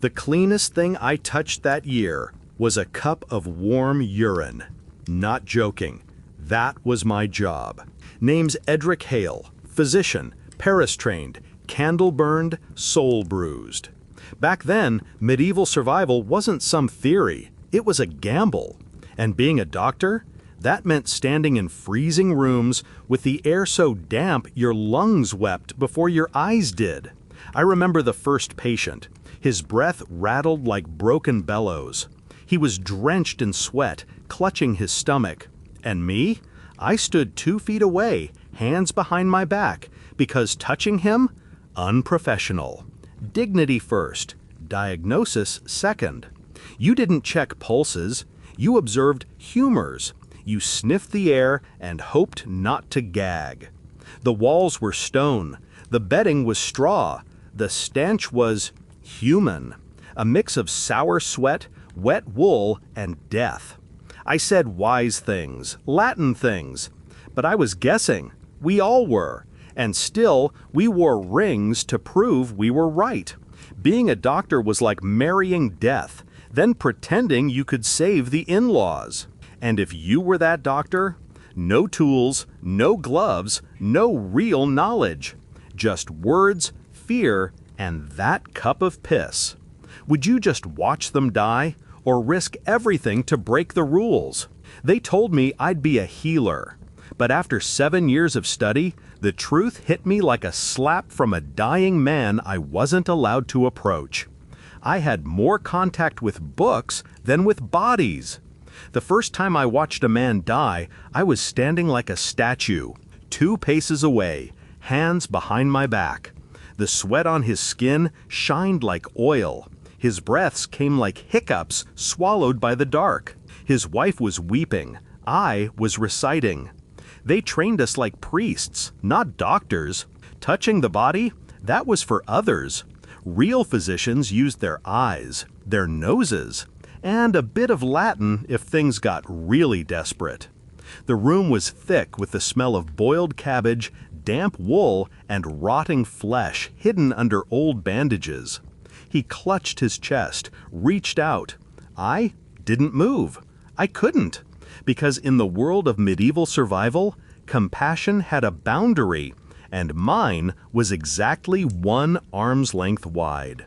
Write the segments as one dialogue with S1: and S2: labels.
S1: The cleanest thing I touched that year was a cup of warm urine. Not joking. That was my job. Name's Edric Hale, physician, Paris-trained, candle-burned, soul-bruised. Back then, medieval survival wasn't some theory. It was a gamble. And being a doctor, that meant standing in freezing rooms with the air so damp your lungs wept before your eyes did. I remember the first patient. His breath rattled like broken bellows. He was drenched in sweat, clutching his stomach. And me? I stood 2 feet away, hands behind my back, because touching him? Unprofessional. Dignity first, diagnosis second. You didn't check pulses, you observed humors. You sniffed the air and hoped not to gag. The walls were stone, the bedding was straw, the stench was human, a mix of sour sweat, wet wool, and death. I said wise things, Latin things, but I was guessing. We all were, and still we wore rings to prove we were right. Being a doctor was like marrying death, then pretending you could save the in-laws. And if you were that doctor, no tools, no gloves, no real knowledge. Just words, fear, and that cup of piss. Would you just watch them die, or risk everything to break the rules? They told me I'd be a healer. But after 7 years of study, the truth hit me like a slap from a dying man I wasn't allowed to approach. I had more contact with books than with bodies. The first time I watched a man die, I was standing like a statue, 2 paces away, hands behind my back. The sweat on his skin shined like oil. His breaths came like hiccups swallowed by the dark. His wife was weeping. I was reciting. They trained us like priests, not doctors. Touching the body, that was for others. Real physicians used their eyes, their noses, and a bit of Latin if things got really desperate. The room was thick with the smell of boiled cabbage, damp wool, and rotting flesh hidden under old bandages. He clutched his chest, reached out. I didn't move. I couldn't, because in the world of medieval survival, compassion had a boundary, and mine was exactly 1 arm's length wide.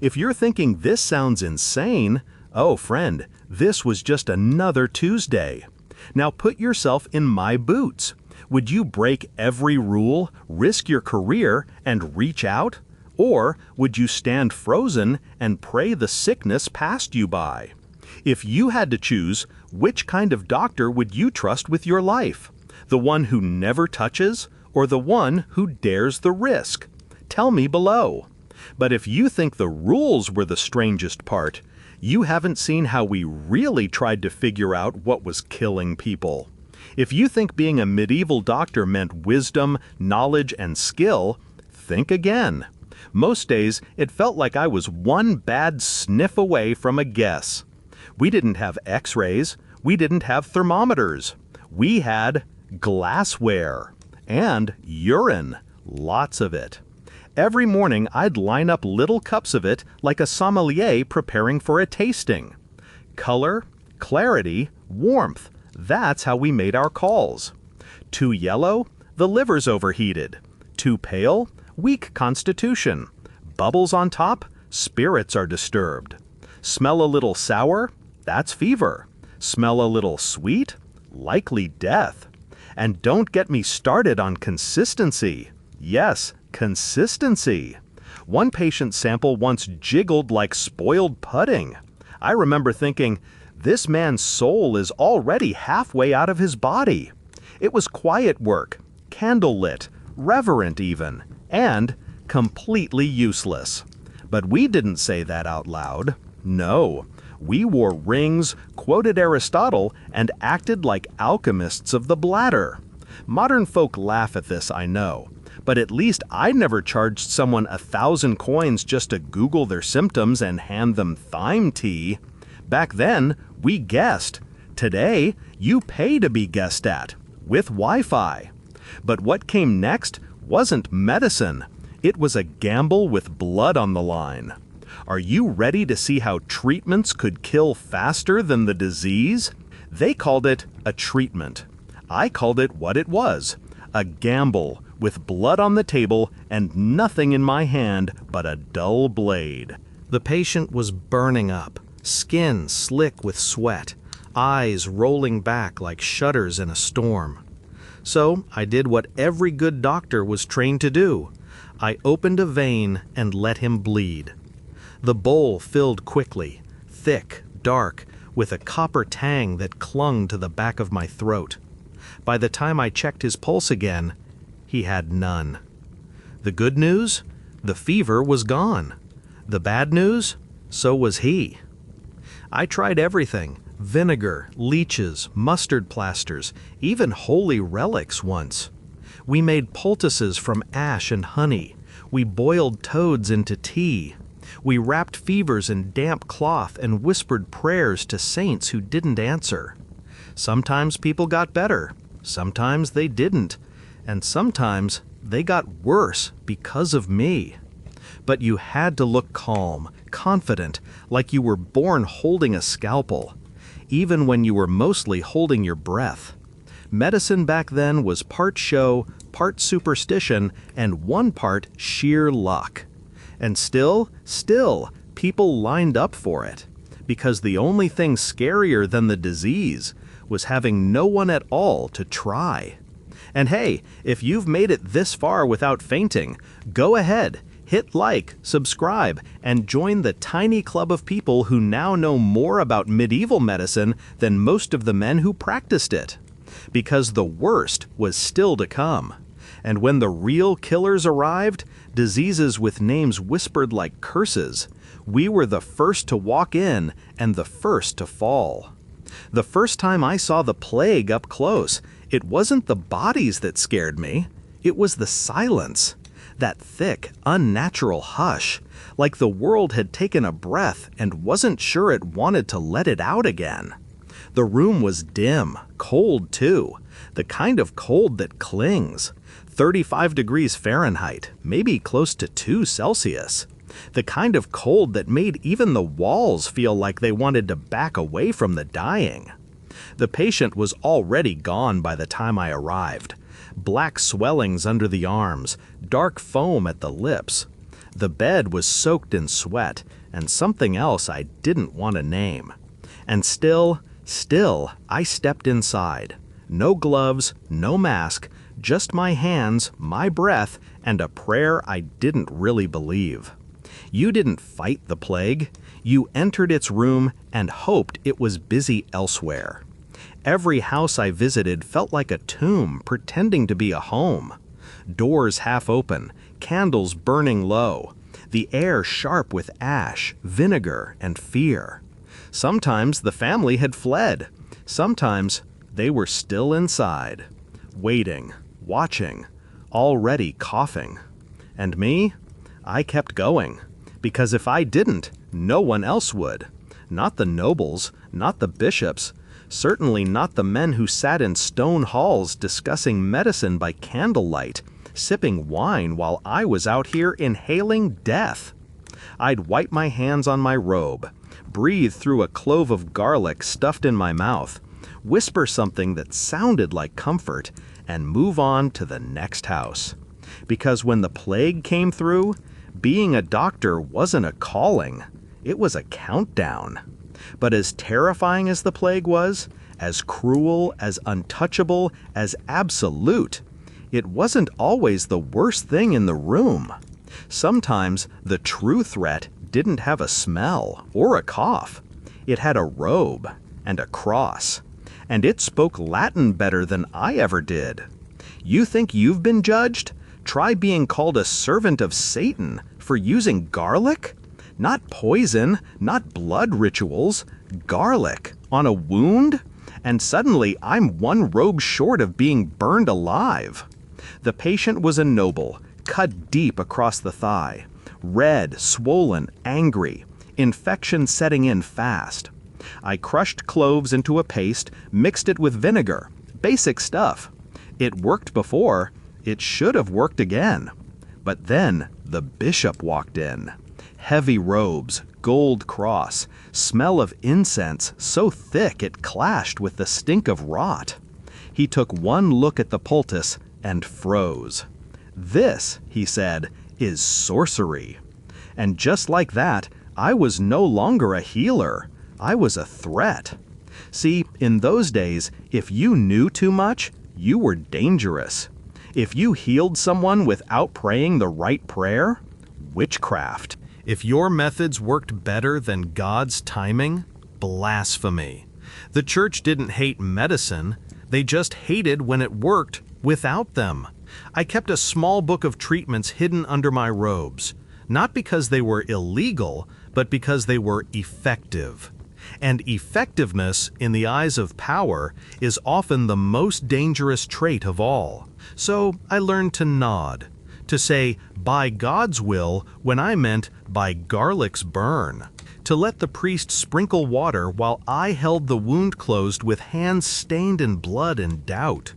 S1: If you're thinking this sounds insane, oh friend, this was just another Tuesday. Now put yourself in my boots. Would you break every rule, risk your career, and reach out? Or would you stand frozen and pray the sickness passed you by? If you had to choose, which kind of doctor would you trust with your life? The one who never touches, or the one who dares the risk? Tell me below. But if you think the rules were the strangest part, you haven't seen how we really tried to figure out what was killing people. If you think being a medieval doctor meant wisdom, knowledge, and skill, think again. Most days, it felt like I was 1 bad sniff away from a guess. We didn't have x-rays. We didn't have thermometers. We had glassware and urine, lots of it. Every morning, I'd line up little cups of it like a sommelier preparing for a tasting. Color, clarity, warmth, that's how we made our calls. Too yellow? The liver's overheated. Too pale? Weak constitution. Bubbles on top? Spirits are disturbed. Smell a little sour? That's fever. Smell a little sweet? Likely death. And don't get me started on consistency. Yes, consistency. One patient's sample once jiggled like spoiled pudding. I remember thinking, this man's soul is already halfway out of his body. It was quiet work, candlelit, reverent even, and completely useless. But we didn't say that out loud. No, we wore rings, quoted Aristotle, and acted like alchemists of the bladder. Modern folk laugh at this, I know. But at least I never charged someone 1,000 coins just to Google their symptoms and hand them thyme tea. Back then, we guessed. Today, you pay to be guessed at, with Wi-Fi. But what came next wasn't medicine. It was a gamble with blood on the line. Are you ready to see how treatments could kill faster than the disease? They called it a treatment. I called it what it was, a gamble with blood on the table and nothing in my hand but a dull blade. The patient was burning up, skin slick with sweat, eyes rolling back like shutters in a storm. So I did what every good doctor was trained to do. I opened a vein and let him bleed. The bowl filled quickly, thick, dark, with a copper tang that clung to the back of my throat. By the time I checked his pulse again, he had none. The good news? The fever was gone. The bad news? So was he. I tried everything: vinegar, leeches, mustard plasters, even holy relics once. We made poultices from ash and honey. We boiled toads into tea. We wrapped fevers in damp cloth and whispered prayers to saints who didn't answer. Sometimes people got better, sometimes they didn't, and sometimes they got worse because of me. But you had to look calm, confident, like you were born holding a scalpel, even when you were mostly holding your breath. Medicine back then was part show, part superstition, and one part sheer luck. And still, people lined up for it, because the only thing scarier than the disease was having no one at all to try. And hey, if you've made it this far without fainting, go ahead, hit like, subscribe, and join the tiny club of people who now know more about medieval medicine than most of the men who practiced it. Because the worst was still to come. And when the real killers arrived, diseases with names whispered like curses, we were the first to walk in and the first to fall. The first time I saw the plague up close, it wasn't the bodies that scared me, it was the silence. That thick, unnatural hush, like the world had taken a breath and wasn't sure it wanted to let it out again. The room was dim, cold too, the kind of cold that clings. 35 degrees Fahrenheit, maybe close to 2 Celsius. The kind of cold that made even the walls feel like they wanted to back away from the dying. The patient was already gone by the time I arrived. Black swellings under the arms, dark foam at the lips. The bed was soaked in sweat, and something else I didn't want to name. And still, I stepped inside. No gloves, no mask, just my hands, my breath, and a prayer I didn't really believe. You didn't fight the plague. You entered its room and hoped it was busy elsewhere. Every house I visited felt like a tomb pretending to be a home. Doors half open, candles burning low, the air sharp with ash, vinegar, and fear. Sometimes the family had fled. Sometimes they were still inside, waiting, watching, already coughing. And me? I kept going, because if I didn't, no one else would. Not the nobles, not the bishops, certainly not the men who sat in stone halls discussing medicine by candlelight, sipping wine while I was out here inhaling death. I'd wipe my hands on my robe, breathe through a clove of garlic stuffed in my mouth, whisper something that sounded like comfort, and move on to the next house. Because when the plague came through, being a doctor wasn't a calling, it was a countdown. But as terrifying as the plague was, as cruel, as untouchable, as absolute, it wasn't always the worst thing in the room. Sometimes the true threat didn't have a smell or a cough. It had a robe and a cross, and it spoke Latin better than I ever did. You think you've been judged? Try being called a servant of Satan for using garlic? Not poison, not blood rituals, garlic on a wound? And suddenly I'm one robe short of being burned alive. The patient was a noble, cut deep across the thigh, red, swollen, angry, infection setting in fast. I crushed cloves into a paste, mixed it with vinegar, basic stuff. It worked before, it should have worked again. But then the bishop walked in. Heavy robes, gold cross, smell of incense so thick it clashed with the stink of rot. He took one look at the poultice and froze. "This," he said, "is sorcery." And just like that, I was no longer a healer. I was a threat. See, in those days, if you knew too much, you were dangerous. If you healed someone without praying the right prayer, witchcraft. If your methods worked better than God's timing, blasphemy. The church didn't hate medicine, they just hated when it worked without them. I kept a small book of treatments hidden under my robes, not because they were illegal, but because they were effective. And effectiveness, in the eyes of power, is often the most dangerous trait of all. So I learned to nod, to say, "by God's will," when I meant "by garlic's burn." To let the priest sprinkle water while I held the wound closed with hands stained in blood and doubt.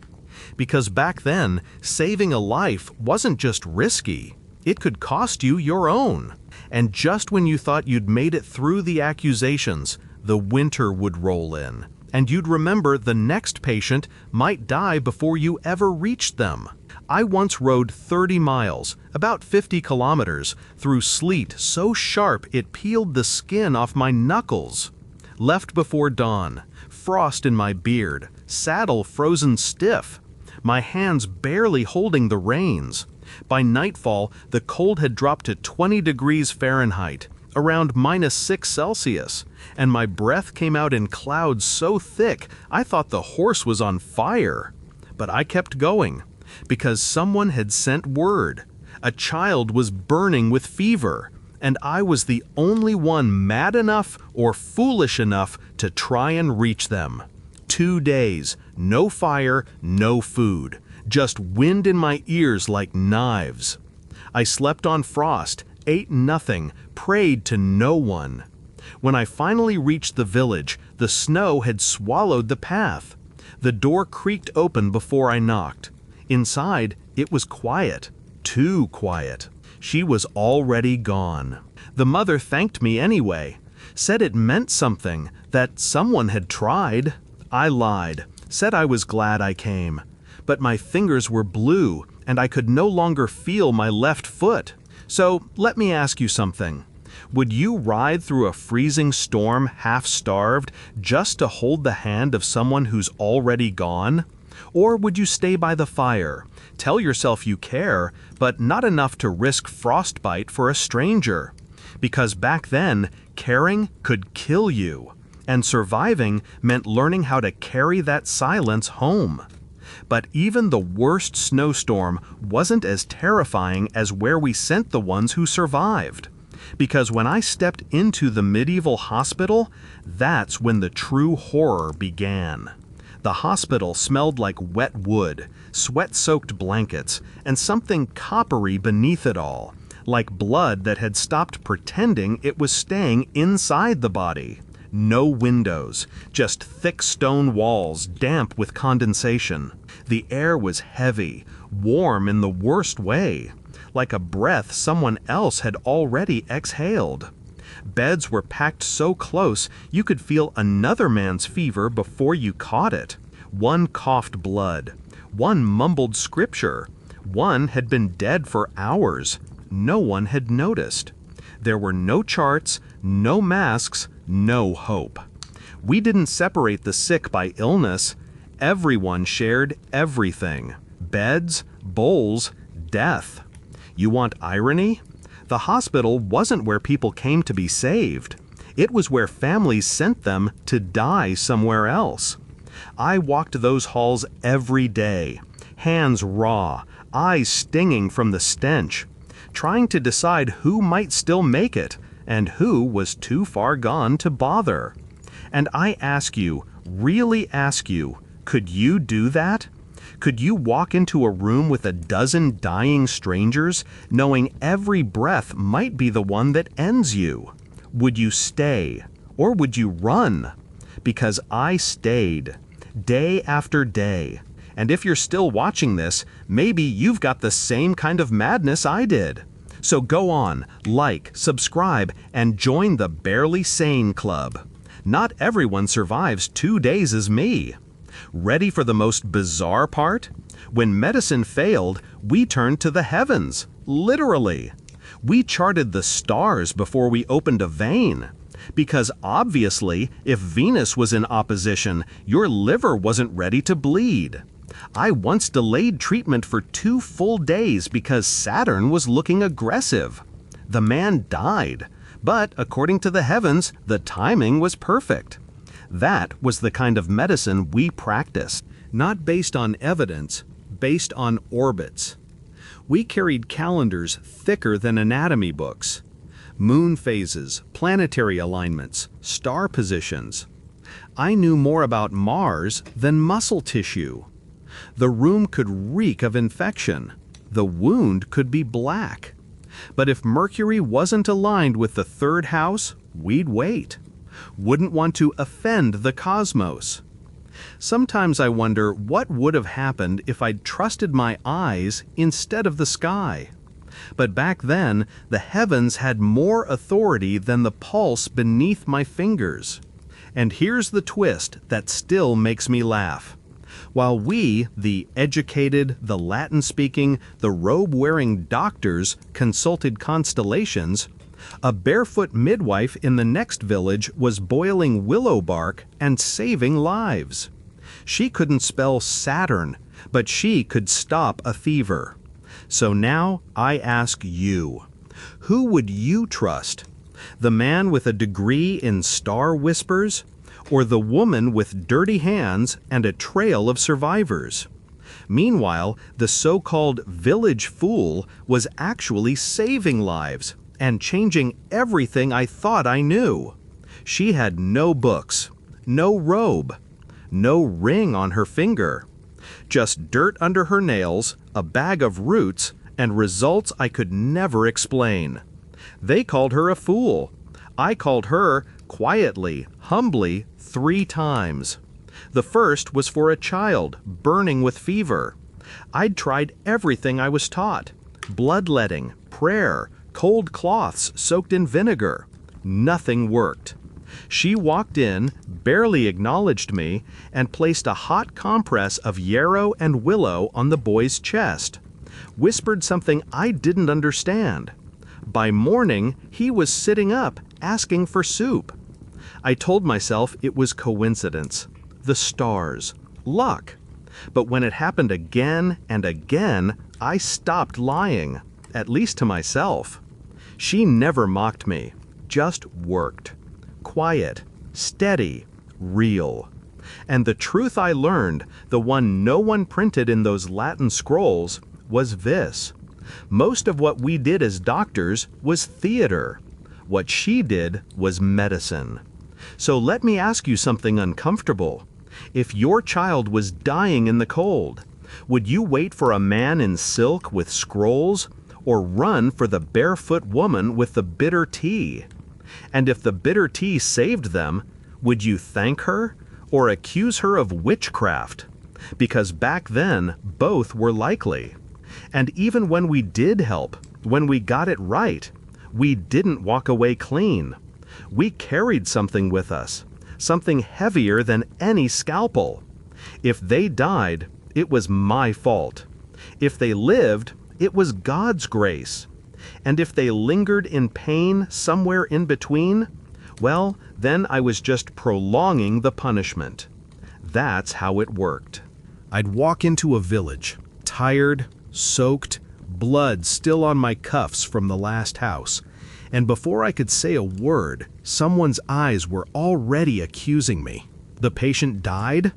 S1: Because back then, saving a life wasn't just risky, it could cost you your own. And just when you thought you'd made it through the accusations, the winter would roll in, and you'd remember the next patient might die before you ever reached them. I once rode 30 miles, about 50 kilometers, through sleet so sharp it peeled the skin off my knuckles. Left before dawn, frost in my beard, saddle frozen stiff, my hands barely holding the reins. By nightfall, the cold had dropped to 20 degrees Fahrenheit, around -6 Celsius, and my breath came out in clouds so thick I thought the horse was on fire. But I kept going, because someone had sent word. A child was burning with fever, and I was the only one mad enough or foolish enough to try and reach them. 2 days, no fire, no food, just wind in my ears like knives. I slept on frost, ate nothing, prayed to no one. When I finally reached the village, the snow had swallowed the path. The door creaked open before I knocked. Inside, it was quiet, too quiet. She was already gone. The mother thanked me anyway, said it meant something, that someone had tried. I lied, said I was glad I came. But my fingers were blue, and I could no longer feel my left foot. So let me ask you something. Would you ride through a freezing storm half-starved just to hold the hand of someone who's already gone? Or would you stay by the fire, tell yourself you care, but not enough to risk frostbite for a stranger? Because back then, caring could kill you, and surviving meant learning how to carry that silence home. But even the worst snowstorm wasn't as terrifying as where we sent the ones who survived. Because when I stepped into the medieval hospital, that's when the true horror began. The hospital smelled like wet wood, sweat-soaked blankets, and something coppery beneath it all, like blood that had stopped pretending it was staying inside the body. No windows, just thick stone walls damp with condensation. The air was heavy, warm in the worst way, like a breath someone else had already exhaled. Beds were packed so close you could feel another man's fever before you caught it. One coughed blood. One mumbled scripture. One had been dead for hours. No one had noticed. There were no charts, no masks, no hope. We didn't separate the sick by illness. Everyone shared everything. Beds, bowls, death. You want irony? The hospital wasn't where people came to be saved. It was where families sent them to die somewhere else. I walked those halls every day, hands raw, eyes stinging from the stench, trying to decide who might still make it and who was too far gone to bother. And I ask you, really ask you, could you do that? Could you walk into a room with a dozen dying strangers, knowing every breath might be the one that ends you? Would you stay, or would you run? Because I stayed, day after day. And if you're still watching this, maybe you've got the same kind of madness I did. So go on, like, subscribe, and join the Barely Sane Club. Not everyone survives 2 days as me. Ready for the most bizarre part? When medicine failed, we turned to the heavens, literally. We charted the stars before we opened a vein. Because obviously, if Venus was in opposition, your liver wasn't ready to bleed. I once delayed treatment for 2 full days because Saturn was looking aggressive. The man died, but according to the heavens, the timing was perfect. That was the kind of medicine we practiced, not based on evidence, based on orbits. We carried calendars thicker than anatomy books. Moon phases, planetary alignments, star positions. I knew more about Mars than muscle tissue. The room could reek of infection. The wound could be black. But if Mercury wasn't aligned with the 3rd house, we'd wait. Wouldn't want to offend the cosmos. Sometimes I wonder what would have happened if I'd trusted my eyes instead of the sky. But back then, the heavens had more authority than the pulse beneath my fingers. And here's the twist that still makes me laugh. While we, the educated, the Latin-speaking, the robe-wearing doctors, consulted constellations, a barefoot midwife in the next village was boiling willow bark and saving lives. She couldn't spell Saturn, but she could stop a fever. So now I ask you, who would you trust? The man with a degree in star whispers, or the woman with dirty hands and a trail of survivors? Meanwhile, the so-called village fool was actually saving lives and changing everything I thought I knew. She had no books, no robe, no ring on her finger, just dirt under her nails, a bag of roots, and results I could never explain. They called her a fool. I called her, quietly, humbly, 3 times. The first was for a child, burning with fever. I'd tried everything I was taught: bloodletting, prayer, cold cloths soaked in vinegar. Nothing worked. She walked in, barely acknowledged me, and placed a hot compress of yarrow and willow on the boy's chest. Whispered something I didn't understand. By morning, he was sitting up, asking for soup. I told myself it was coincidence, the stars, luck. But when it happened again and again, I stopped lying, at least to myself. She never mocked me, just worked. Quiet, steady, real. And the truth I learned, the one no one printed in those Latin scrolls, was this: most of what we did as doctors was theater. What she did was medicine. So let me ask you something uncomfortable. If your child was dying in the cold, would you wait for a man in silk with scrolls, or run for the barefoot woman with the bitter tea? And if the bitter tea saved them, would you thank her or accuse her of witchcraft? Because back then, both were likely. And even when we did help, when we got it right, we didn't walk away clean. We carried something with us, something heavier than any scalpel. If they died, it was my fault. If they lived, it was God's grace. And if they lingered in pain somewhere in between, well, then I was just prolonging the punishment. That's how it worked. I'd walk into a village, tired, soaked, blood still on my cuffs from the last house, and before I could say a word, someone's eyes were already accusing me. The patient died?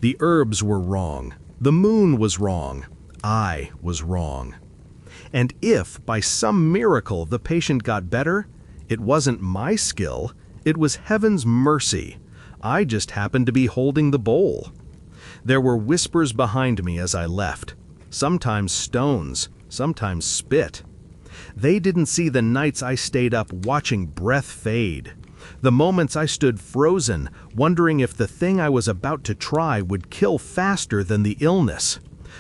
S1: The herbs were wrong. The moon was wrong. I was wrong. And if, by some miracle, the patient got better, it wasn't my skill, it was heaven's mercy. I just happened to be holding the bowl. There were whispers behind me as I left, sometimes stones, sometimes spit. They didn't see the nights I stayed up watching breath fade, the moments I stood frozen, wondering if the thing I was about to try would kill faster than the illness,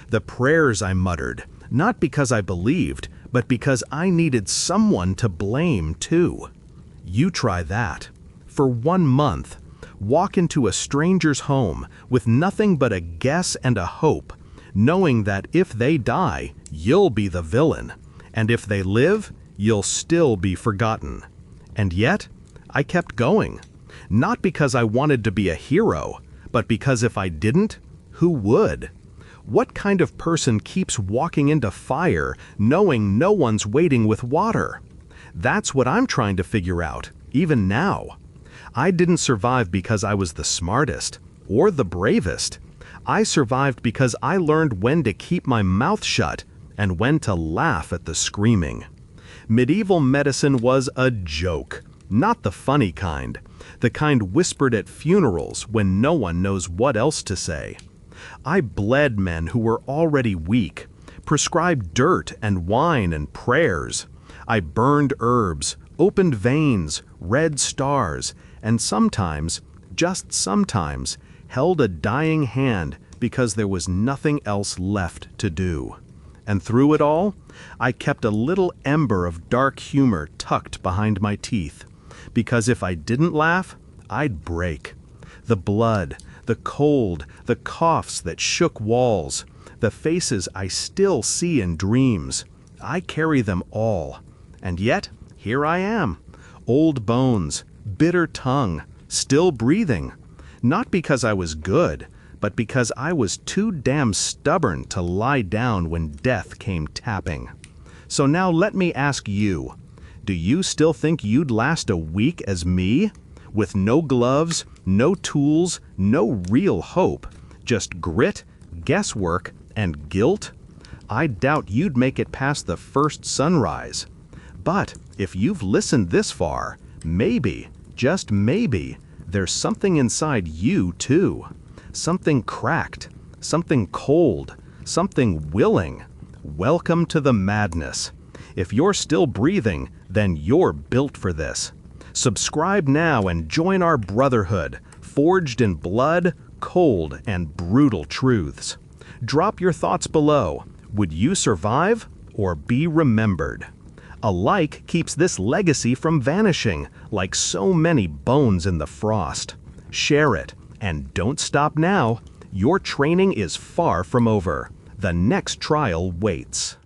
S1: the prayers I muttered, not because I believed, but because I needed someone to blame too. You try that. For 1 month, walk into a stranger's home with nothing but a guess and a hope, knowing that if they die, you'll be the villain, and if they live, you'll still be forgotten. And yet, I kept going. Not because I wanted to be a hero, but because if I didn't, who would? What kind of person keeps walking into fire knowing no one's waiting with water? That's what I'm trying to figure out, even now. I didn't survive because I was the smartest or the bravest. I survived because I learned when to keep my mouth shut and when to laugh at the screaming. Medieval medicine was a joke, not the funny kind, the kind whispered at funerals when no one knows what else to say. I bled men who were already weak, prescribed dirt and wine and prayers. I burned herbs, opened veins, read stars, and sometimes, just sometimes, held a dying hand because there was nothing else left to do. And through it all, I kept a little ember of dark humor tucked behind my teeth, because if I didn't laugh, I'd break. The blood, the cold, the coughs that shook walls, the faces I still see in dreams, I carry them all. And yet, here I am, old bones, bitter tongue, still breathing. Not because I was good, but because I was too damn stubborn to lie down when death came tapping. So now let me ask you, do you still think you'd last a week as me? With no gloves, no tools, no real hope, just grit, guesswork, and guilt? I doubt you'd make it past the first sunrise. But if you've listened this far, maybe, just maybe, there's something inside you too. Something cracked, something cold, something willing. Welcome to the madness. If you're still breathing, then you're built for this. Subscribe now and join our brotherhood, forged in blood, cold, and brutal truths. Drop your thoughts below. Would you survive or be remembered? A like keeps this legacy from vanishing, like so many bones in the frost. Share it, and don't stop now. Your training is far from over. The next trial waits.